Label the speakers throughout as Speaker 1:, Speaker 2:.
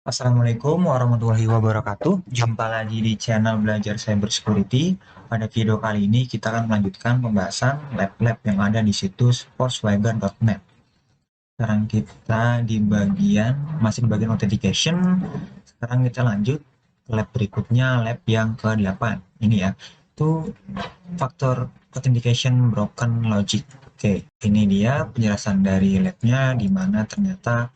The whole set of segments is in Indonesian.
Speaker 1: Assalamualaikum warahmatullahi wabarakatuh. Jumpa lagi di channel Belajar Cyber Security. Pada video kali ini kita akan melanjutkan pembahasan lab-lab yang ada di situs forcewiger.net. Sekarang kita di bagian masih di bagian authentication. Sekarang kita lanjut ke lab berikutnya, lab yang ke-8. Ini ya, itu faktor authentication broken logic. Oke, ini dia penjelasan dari labnya, di mana ternyata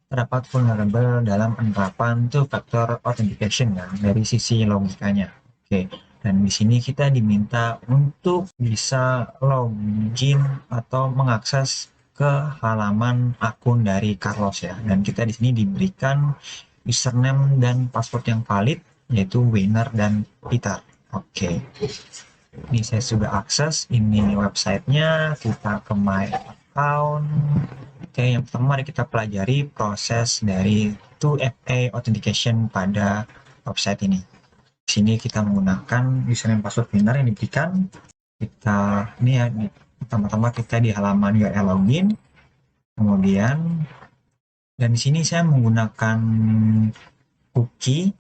Speaker 1: terdapat vulnerable dalam penerapan two-factor authentication ya, dari sisi logikanya. Oke, dan di sini kita diminta untuk bisa login atau mengakses ke halaman akun dari Carlos ya. Dan kita di sini diberikan username dan password yang valid, yaitu winner dan Peter. Oke, ini saya sudah akses, ini websitenya, kita ke my account. Oke, yang pertama mari kita pelajari proses dari 2FA authentication pada website ini. Di sini kita menggunakan username password winner yang diberikan. Kita ini ya, pertama-tama kita di halaman URL login. Kemudian dan di sini saya menggunakan cookie,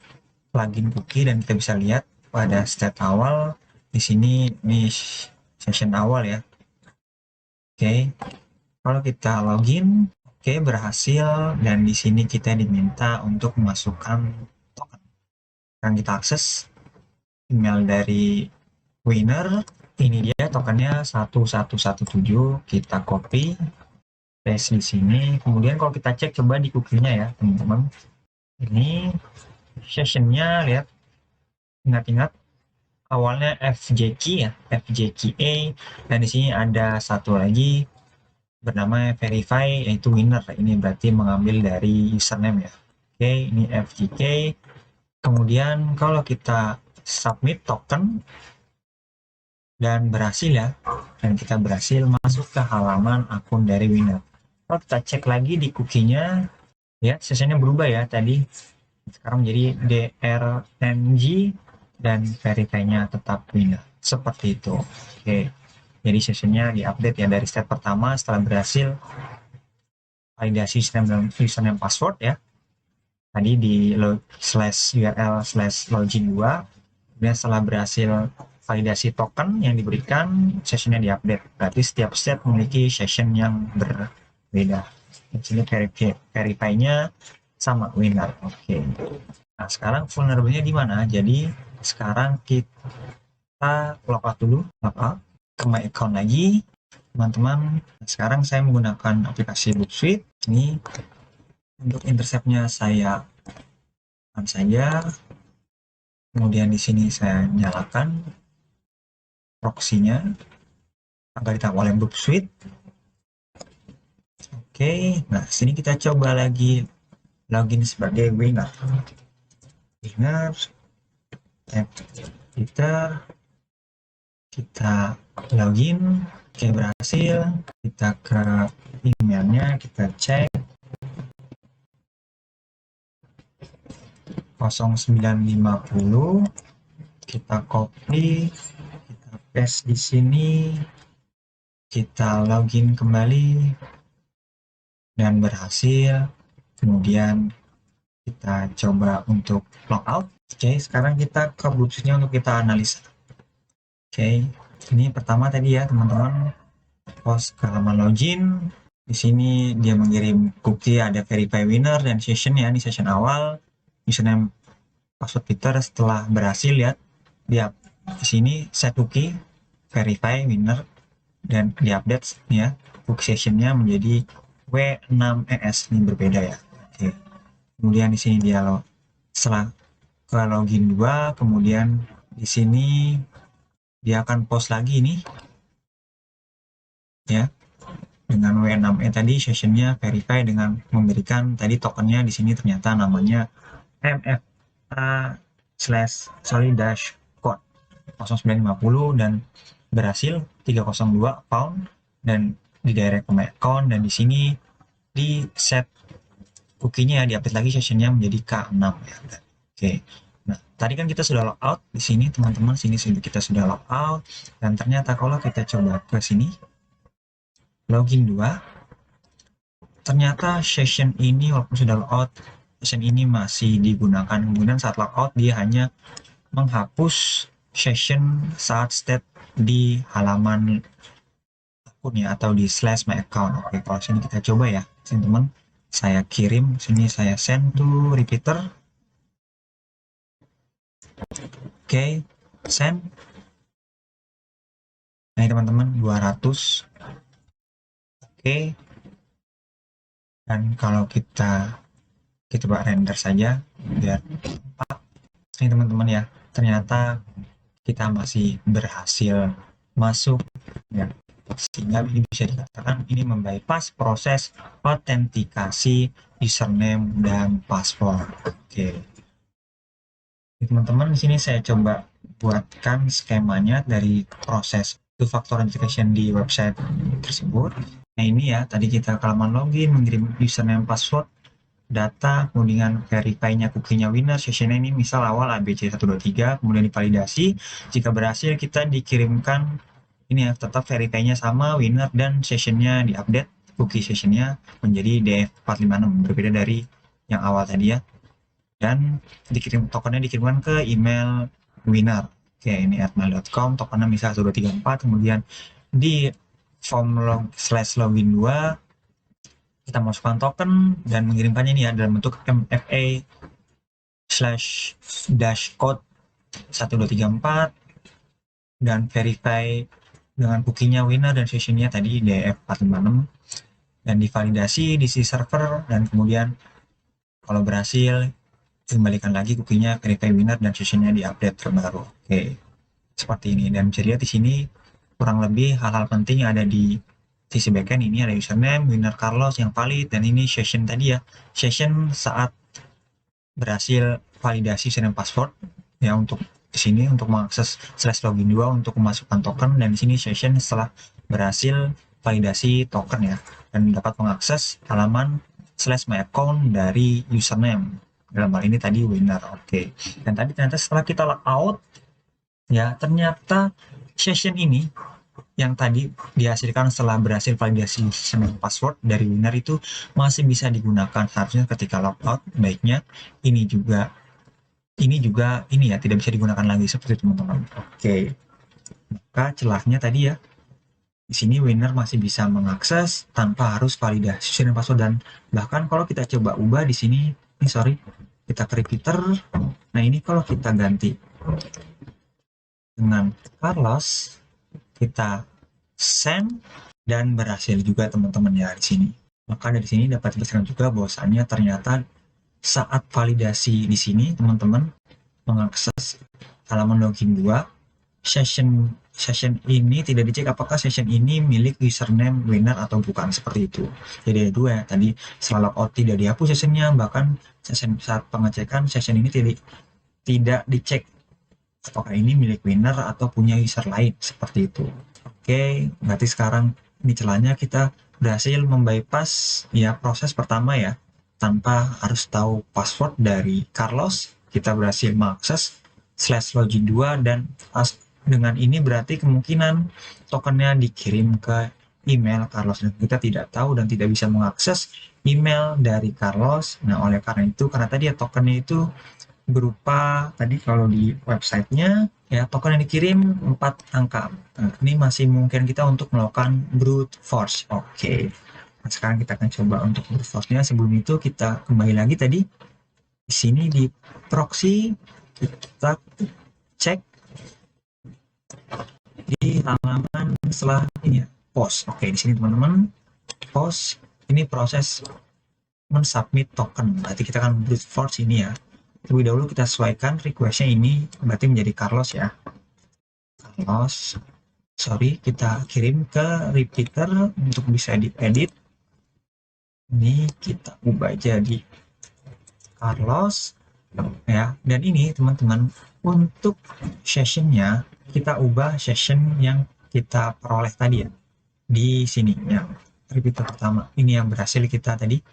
Speaker 1: plugin cookie, dan kita bisa lihat pada step awal di sini ini session awal ya. Oke. Kalau kita login, oke, berhasil, dan di sini kita diminta untuk memasukkan token. Sekarang kita akses email dari winner. Ini dia tokennya 1117. Kita copy, paste di sini. Kemudian kalau kita cek coba di cookie-nya ya, teman-teman. Ini sessionnya, lihat, ingat-ingat awalnya FJK ya, FJKA, dan di sini ada satu lagi bernama verify, yaitu winner. Ini berarti mengambil dari username ya. Oke, ini FJK. Kemudian kalau kita submit token dan berhasil ya, dan kita berhasil masuk ke halaman akun dari winner. Kalau kita cek lagi di cookie-nya, ya sessionnya berubah ya tadi. Sekarang menjadi DRNG dan verify-nya tetap winner. Seperti itu. Oke. Jadi sessionnya diupdate ya dari step pertama setelah berhasil validasi username password ya. Tadi di /url/login 2. Kemudian setelah berhasil validasi token yang diberikan, sessionnya diupdate. Berarti setiap step memiliki session yang berbeda. Di sini verify-nya sama winner. Oke. Nah, sekarang vulnerable-nya di mana? Jadi sekarang kita logout dulu, logout ke my account lagi, teman-teman. Sekarang saya menggunakan aplikasi Booksuite. Ini untuk intercept-nya saya on saja. Kemudian di sini saya nyalakan proxy-nya agar ditangkap oleh Booksuite. Oke, nah sini kita coba lagi login sebagai winner. Winner, Peter, kita login. Oke, berhasil. Kita ke emailnya, kita cek 0950. Kita copy, kita paste di sini, kita login kembali dan berhasil. Kemudian kita coba untuk logout. Oke, sekarang kita ke Bluetooth-nya untuk kita analisa. Oke, ini pertama tadi ya teman-teman, post ke halaman login. Di sini dia mengirim cookie, ada verify winner dan session ya, ini session awal. Username password Peter. Setelah berhasil lihat dia di sini set cookie, verify winner, dan diupdate ya, cookie sessionnya menjadi W6ES. Ini berbeda ya. Oke. Kemudian di sini dia setelah ke login 2, kemudian di sini dia akan post lagi nih ya dengan W6E tadi, sessionnya verify dengan memberikan tadi tokennya. Di sini ternyata namanya MFA/solid-code 0950 dan berhasil 302 pound dan di direct ke my account. Dan di sini di set cookie-nya diupdate lagi, sessionnya menjadi K6 ya. Oke. Nah, tadi kan kita sudah logout di sini teman-teman, sini kita sudah logout, dan ternyata kalau kita coba ke sini login 2, ternyata session ini walaupun sudah logout session ini masih digunakan. Kemudian saat logout dia hanya menghapus session saat state di halaman akun ya, atau di slash my account. Oke, kalau sini kita coba ya teman-teman, saya kirim sini, saya send to repeater. Oke, send. Nah teman-teman, 200. Oke, dan kalau kita coba render saja biar ini teman-teman ya, ternyata kita masih berhasil masuk ya, sehingga ini bisa dikatakan ini membypass proses autentikasi username dan password. Oke, teman-teman, di sini saya coba buatkan skemanya dari proses two factor authentication di website tersebut. Nah ini ya, tadi kita ke halaman login, mengirim username password, data, kemudian verify-nya cookie-nya winner, session ini misal awal ABC123, kemudian divalidasi. Jika berhasil, kita dikirimkan ini ya, tetap verify-nya sama winner dan session-nya diupdate, cookie session-nya menjadi DF456, berbeda dari yang awal tadi ya. Dan tokennya dikirimkan ke email winner. Oke, ini @mail.com, tokennya misal 1234, kemudian di form /login 2 kita masukkan token dan mengirimkannya ini ya dalam bentuk MFA/code 1234 dan verify dengan cookie-nya winner dan session-nya tadi DF456 dan divalidasi di si server, dan kemudian kalau berhasil kembalikan lagi cookie-nya, verify winner dan session-nya di-update terbaru. Oke, seperti ini. Dan bisa dilihat di sini kurang lebih hal-hal penting yang ada di sisi backend. Ini ada username winner Carlos yang valid, dan ini session tadi ya, session saat berhasil validasi username password ya, untuk di sini untuk mengakses /login 2 untuk memasukkan token, dan di sini session setelah berhasil validasi token ya, dan dapat mengakses halaman /my account dari username, dalam hal ini tadi winner. Oke, dan tadi ternyata setelah kita logout ya, ternyata session ini yang tadi dihasilkan setelah berhasil validasi username password dari winner itu masih bisa digunakan. Harusnya ketika logout baiknya ini juga ini ya tidak bisa digunakan lagi, seperti itu teman-teman. Oke, maka celahnya tadi ya, di sini winner masih bisa mengakses tanpa harus validasi username password, dan bahkan kalau kita coba ubah di sini, kita ke repeater. Nah ini kalau kita ganti dengan Carlos, kita send dan berhasil juga teman-teman ya di sini. Maka dari sini dapat dijelaskan juga bahwasannya ternyata saat validasi di sini teman-teman mengakses halaman login 2, session ini tidak dicek apakah session ini milik username winner atau bukan, seperti itu. Jadi ada dua ya, tadi setelah logout tidak dihapus sessionnya, bahkan session saat pengecekan session ini tidak dicek apakah ini milik winner atau punya user lain, seperti itu. Oke, berarti sekarang ini celahnya kita berhasil membypass ya proses pertama ya, tanpa harus tahu password dari Carlos, kita berhasil mengakses /login 2, dan dengan ini berarti kemungkinan tokennya dikirim ke email Carlos, dan kita tidak tahu dan tidak bisa mengakses email dari Carlos. Nah oleh karena itu, karena tadi ya tokennya itu berupa tadi kalau di websitenya ya token yang dikirim 4 angka. Nah, ini masih mungkin kita untuk melakukan brute force. Oke, nah, sekarang kita akan coba untuk brute force-nya. Sebelum itu kita kembali lagi tadi di sini di proxy, kita cek di halaman setelah ini ya, post. Oke, di sini teman-teman, post ini proses mensubmit token. Berarti kita akan brute force ini ya. Lebih dahulu kita sesuaikan request-nya ini berarti menjadi Carlos ya. Carlos, kita kirim ke repeater untuk bisa diedit. Ini kita ubah jadi Carlos ya. Dan ini teman-teman, untuk sessionnya kita ubah session yang kita peroleh tadi ya, di sini yang repeater pertama ini yang berhasil kita tadi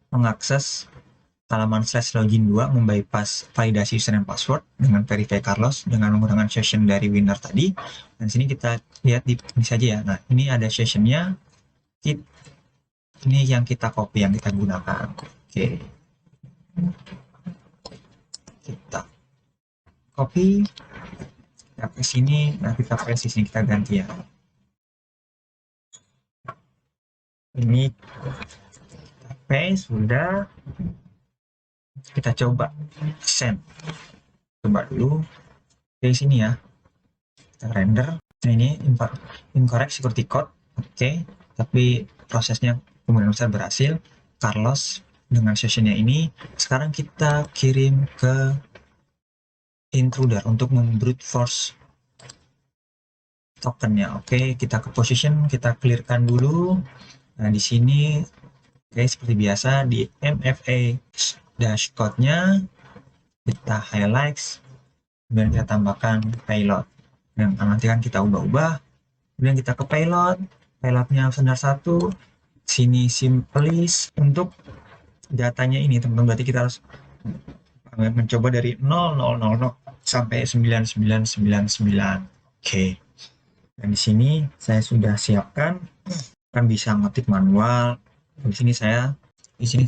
Speaker 1: mengakses halaman /login 2, membypass validasi username password dengan verify Carlos dengan menggunakan session dari winner tadi. Dan sini kita lihat di ini saja ya. Nah ini ada sessionnya, ini yang kita copy, yang kita gunakan. Oke, kita copy, kita ke sini, nah kita paste di sini, kita ganti ya. Ini paste sudah, kita coba send. Coba dulu dari sini ya, kita render. Nah, ini incorrect security code. Oke, tapi prosesnya kemungkinan besar berhasil. Carlos dengan sessionnya ini, sekarang kita kirim ke intruder untuk membrute force tokennya. Oke, kita ke position, kita clearkan dulu. Nah, di sini oke, seperti biasa di MFA dashcode-nya kita highlights, kemudian kita tambahkan payload. Yang nanti kan kita ubah-ubah. Kemudian kita ke payloadnya standar 1. Sini simplis untuk datanya ini teman-teman, berarti kita harus mencoba dari 0000 sampai 9999. Oke. Dan di sini saya sudah siapkan, kan bisa ngetik manual. Di sini saya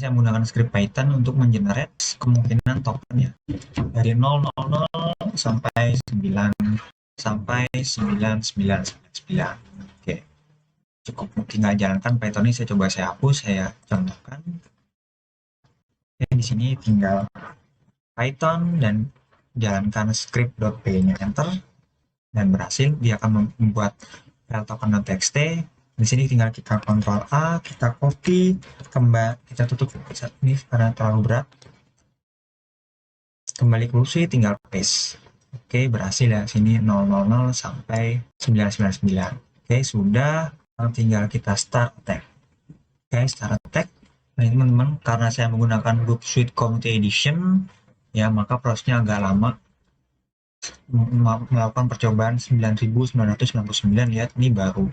Speaker 1: menggunakan script Python untuk mengenerate kemungkinan tokennya dari 000 sampai 9 sampai 9999. Oke. Cukup tinggal jalankan Python ini. Saya hapus, saya contohkan. Oke, di sini tinggal Python dan jalankan script.py-nya, enter, dan berhasil. Dia akan membuat file token.txt. Di sini tinggal kita Ctrl A, kita copy, kita tutup ini karena terlalu berat. Kembali ke kursi, tinggal paste. Oke, berhasil ya. Sini 000 sampai 999. Oke, sudah. Tinggal kita start attack. Oke, start attack. Nah, teman-teman, karena saya menggunakan Book Suite Community Edition, ya, maka prosesnya agak lama. Melakukan percobaan 9999, lihat ini baru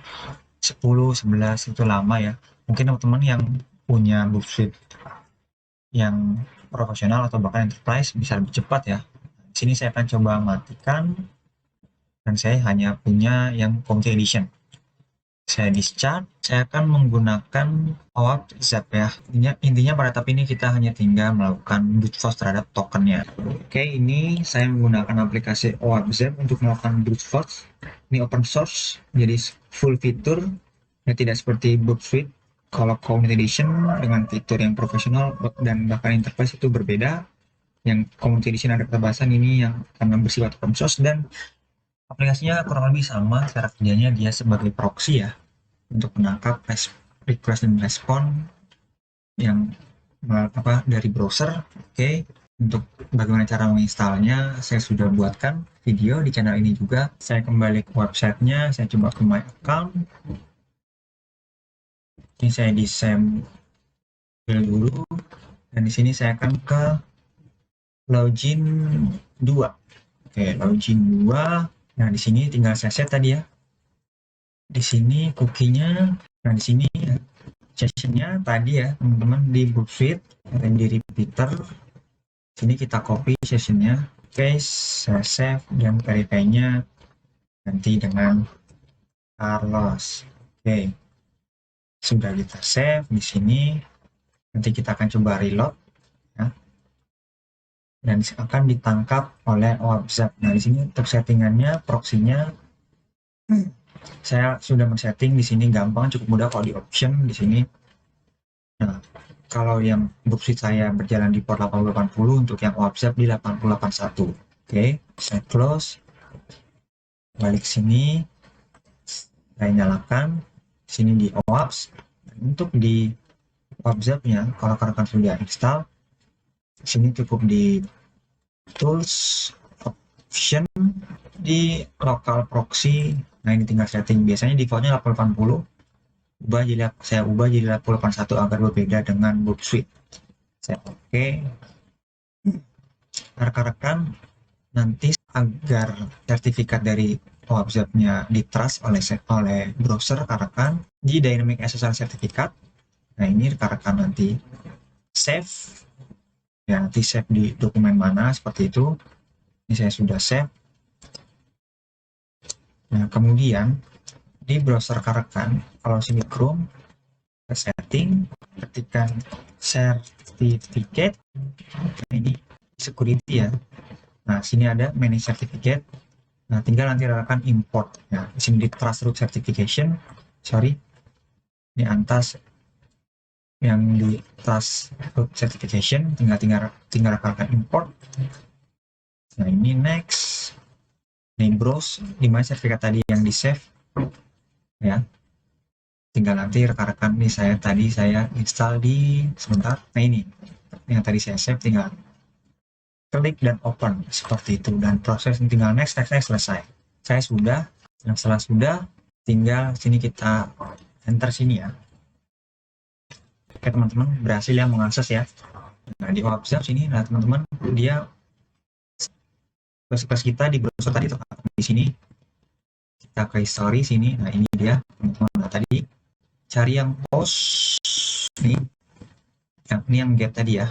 Speaker 1: 10, 11, itu lama ya. Mungkin teman-teman yang punya Book Suite yang profesional atau bahkan enterprise bisa lebih cepat ya. Di sini saya akan coba matikan, dan saya hanya punya yang Community Edition. Saya discharge, saya akan menggunakan OAuth Zap ya. Intinya pada tahap ini kita hanya tinggal melakukan brute force terhadap tokennya. Oke, ini saya menggunakan aplikasi OAuth Zap untuk melakukan brute force. Ini open source, jadi full fitur, ya tidak seperti Book Suite. Kalau Community Edition dengan fitur yang profesional dan bahkan interface itu berbeda. Yang Community Edition ada keterbatasan, ini yang karena bersifat open source, dan aplikasinya kurang lebih sama. Cara kerjanya dia sebagai proxy ya, untuk menangkap request dan respon yang dari browser. Oke, untuk bagaimana cara menginstalnya saya sudah buatkan video di channel ini juga. Saya kembali ke websitenya, saya coba ke my account. Ini saya disable dulu, dan di sini saya akan ke login 2. Oke, login 2. Nah, di sini tinggal saya set tadi ya. Di sini cookie-nya, nah di sini session-nya tadi ya teman-teman di Book Suite, di repeater. Sini kita copy session-nya, paste, saya save, dan verify-nya ganti dengan Carlos. Oke, sudah kita save di sini. Nanti kita akan coba reload ya, dan akan ditangkap oleh OAuth Zap. Nah, di sini untuk settingannya, proxy-nya saya sudah men-setting di sini, gampang, cukup mudah kalau di option di sini. Nah, kalau yang Book Suite saya berjalan di port 8080, untuk yang OAuth Zap di 8081. Oke, saya close. Balik sini, saya nyalakan. Sini di OAuth. Untuk di OAuth Zap-nya, kalau rekan sudah install, sini cukup di tools, option, di local proxy. Nah, ini tinggal setting. Biasanya defaultnya 8080. Saya ubah jadi 8081 agar berbeda dengan Book Suite. Saya oke. Rekan-rekan, nanti agar sertifikat dari OAuth Zap-nya di-trust oleh browser rekan-rekan di Dynamic SSL Certificate. Nah, ini rekan-rekan nanti save ya, nanti save di dokumen mana seperti itu. Ini saya sudah save. Nah, kemudian di browser rekan-rekan, kalau sini Chrome, ke setting, ketikkan certificate. Nah, ini security ya. Nah, sini ada manage certificate. Nah, tinggal nanti akan import. Nah, di sini di trust root certification. Sorry, ini antas yang di trust root certification. Tinggal akan import. Nah, ini next. Ini browse, di mana sertifikat tadi yang di save. Ya, tinggal nanti rekan-rekan nih saya install di sebentar. Nah, ini yang tadi saya save, tinggal klik dan open seperti itu, dan proses tinggal next selesai. Saya sudah, yang setelah sudah tinggal sini kita enter sini ya. Oke teman-teman, berhasil ya mengakses ya. Nah di observe sini, nah teman-teman, dia kelas kita di browser tadi terdapat di sini. Kita ke history sini. Nah ini dia teman-teman. Nah tadi cari yang post nih, yang get tadi ya,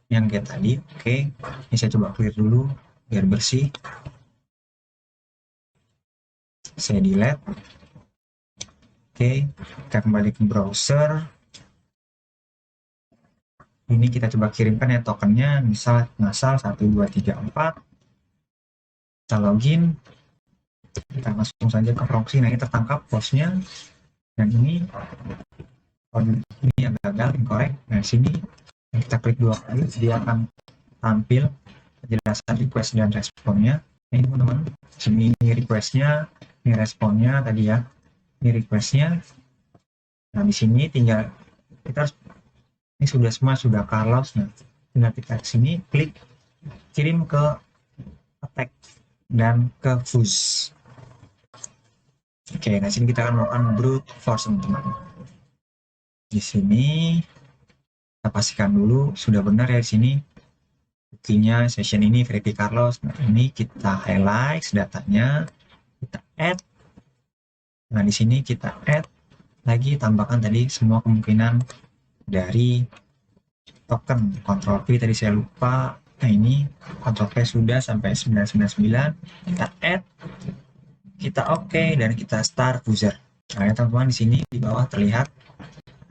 Speaker 1: yang get tadi. Oke, ini saya coba clear dulu biar bersih. Saya delete. Oke, kita kembali ke browser. Ini kita coba kirimkan ya tokennya, misal ngasal 1234. Kita login. Kita langsung saja ke proxy. Nah ini tertangkap postnya. Dan ini yang gagal, incorrect. Nah sini kita klik 2 kali, dia akan tampil penjelasan request dan responnya. Nah ini teman-teman, sini requestnya, ini responnya tadi ya. Ini requestnya. Nah di sini tinggal kita harus, ini sudah semua sudah Carlos. Nah tinggal kita sini klik kirim ke attack dan ke fuse. Oke, nah sini kita akan melakukan brute force teman-teman. Di sini kita pastikan dulu sudah benar ya. Di sini buktinya session ini Freddy Carlos. Nah ini kita highlight datanya, kita add. Nah di sini kita add lagi, tambahkan tadi semua kemungkinan dari token. Ctrl V tadi saya lupa. Nah ini Ctrl V sudah sampai 999. Kita add, kita oke, dan kita start user. Nah ya teman-teman, di sini di bawah terlihat.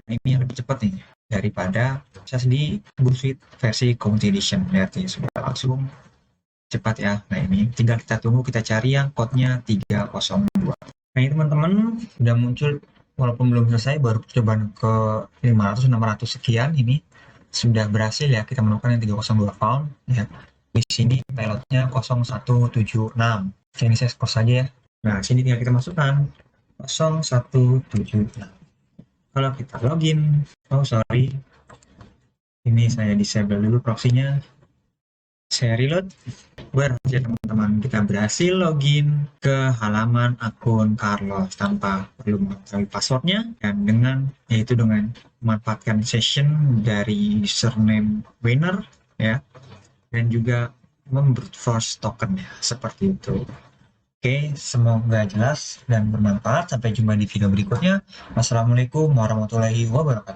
Speaker 1: Nah, ini yang lebih cepat nih daripada saya di Bullsuit versi Community Edition. Lihat ya, sudah langsung cepat ya. Nah ini tinggal kita tunggu, kita cari yang code-nya 302. Nah ini teman-teman sudah muncul, walaupun belum selesai, baru percobaan ke 500-600 sekian. Ini sudah berhasil ya, kita menemukan yang 302 found ya. Di sini pilotnya 0176. Oke, ini saya skor saja ya. Nah sini tinggal kita masukkan 0176. Kalau kita login, ini saya disable dulu proxy-nya. Saya reload. Berhasil teman-teman, kita berhasil login ke halaman akun Carlos tanpa perlu mengetahui passwordnya, dan dengan memanfaatkan session dari username winner ya, dan juga membrute force token ya, seperti itu. Oke, semoga jelas dan bermanfaat. Sampai jumpa di video berikutnya. Wassalamualaikum warahmatullahi wabarakatuh.